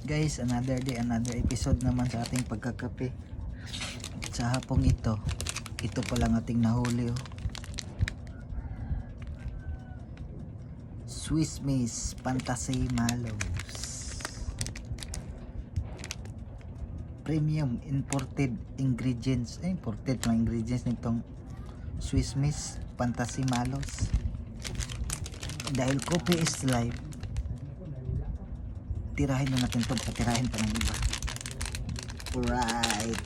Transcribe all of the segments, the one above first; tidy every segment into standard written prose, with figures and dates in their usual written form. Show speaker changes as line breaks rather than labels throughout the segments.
Guys, another day, another episode naman sa ating pagkakape. Sa hapong ito pa lang ating nahuli oh. Swiss Miss Fantasy Mallows, premium imported ingredients, imported mga ingredients nitong Swiss Miss Fantasy Mallows. Dahil coffee is life, tirahin na natin ito, tirahin pa ng iba. Alright,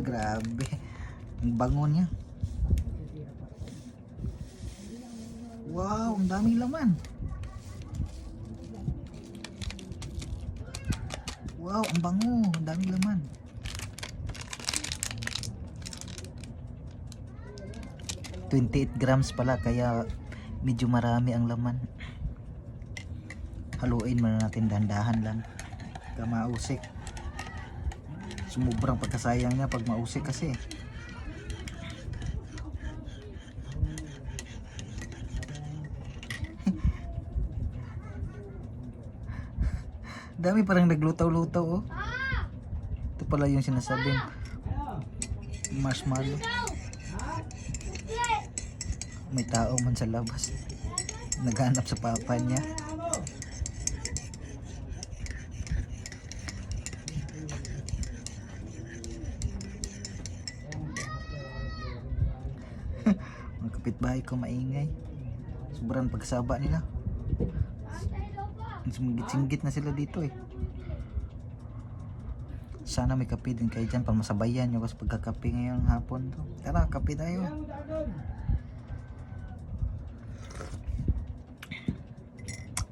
grabe ang bango niya. Wow, ang daming laman. Wow, ang bango, ang daming laman. $28 grams pala, kaya medyo marami ang laman. Haluin muna natin dahan-dahan lang, ka mausik. Sumubrang pagkasayang niya pag mausik kasi. Dami parang naglutaw-lutaw oh. Ito pala yung sinasabing marshmallow. May tao man sa labas, naghanap sa papa niya. Mga kapitbahay ko maingay, sobrang pagsaba nila. Singgit na sila dito eh. Sana may kape din kayo dyan para masabayan nyo kasi pagkakape ngayong hapon to. Tara, kape tayo.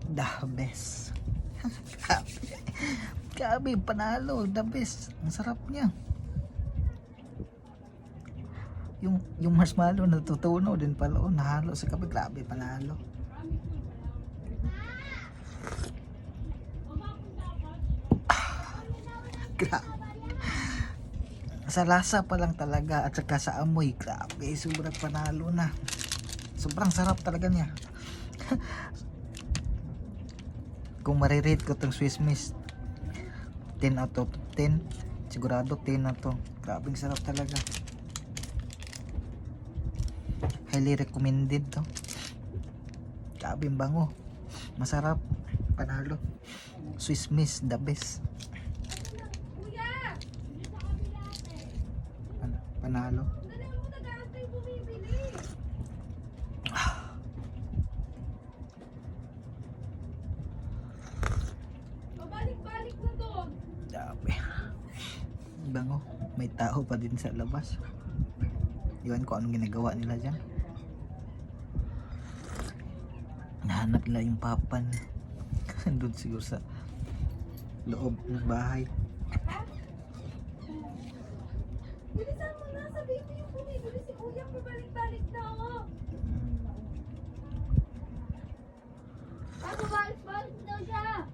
The best. Grabe, panalo, the best. Ang sarap niya. Yung marshmallow natutunaw din pala oh, nahalo sa kape. Grabe, panalo. Grabe. Sa lasa pa lang talaga at saka sa amoy, grabe, sobrang panalo na. Sobrang sarap talaga niya. Kung marirate ko tong Swiss Miss 10 out of 10, sigurado 10 na to. Grabe sarap talaga, highly recommended to. Grabe bango, masarap, panalo. Swiss Miss, the best. Panalo. Bango, may tao pa din sa labas. Iwan ko anong ginagawa nila dyan. Nahanap nila yung papan. Doon siguro sa loob ng bahay.
Bilisan mo na, sabihin mo yung bumibili si Kuya, pabalik-balik na ako. Ano, balik-balik daw siya?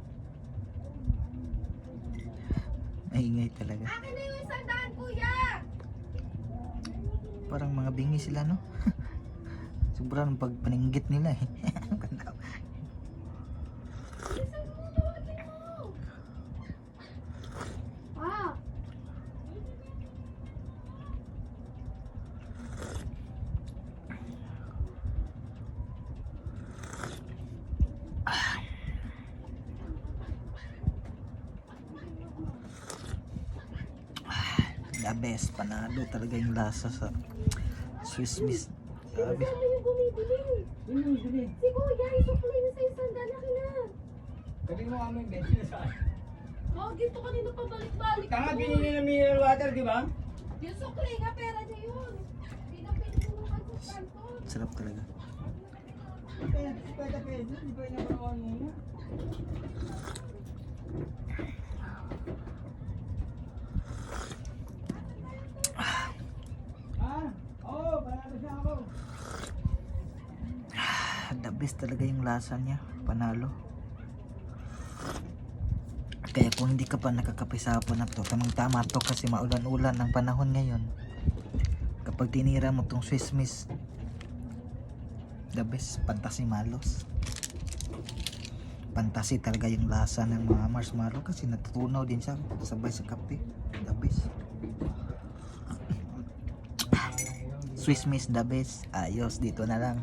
Maingay talaga.
Akin na yung 100, Kuya!
Parang mga bingi sila no. Sobrang pagpaninggit nila eh.
Bilisan mo, tawagin mo!
The best, panalo talaga yung lasa sa Swiss Miss. Grabe.
Bilisan mo yung bumibili. Si Kuya, isukulay na sa 100, laki na.
Sabi mo kami, bensin na saan?
Oh, dito kanina pabalik-balik.
Tanga, binili ng mineral water, di ba?
Yung suklay nga, pera niya yun. Pinapinulukan sa kanto.
Sarap talaga.
50 pesos, di ba yung naman muna? Oo, panalo siya ako.
The best talaga yung lasa niya, panalo. Kaya kung hindi ka pa nakakape sa hapon na to, tamang tama to kasi maulan-ulan ang panahon ngayon. Kapag tinira mo tong Swiss Miss, The best, Fantasy Malos. Fantasy talaga yung lasa ng mga marshmallow kasi natutunaw din siya sabay sa kape. The best. Swiss Miss the best. Ayos, dito na lang.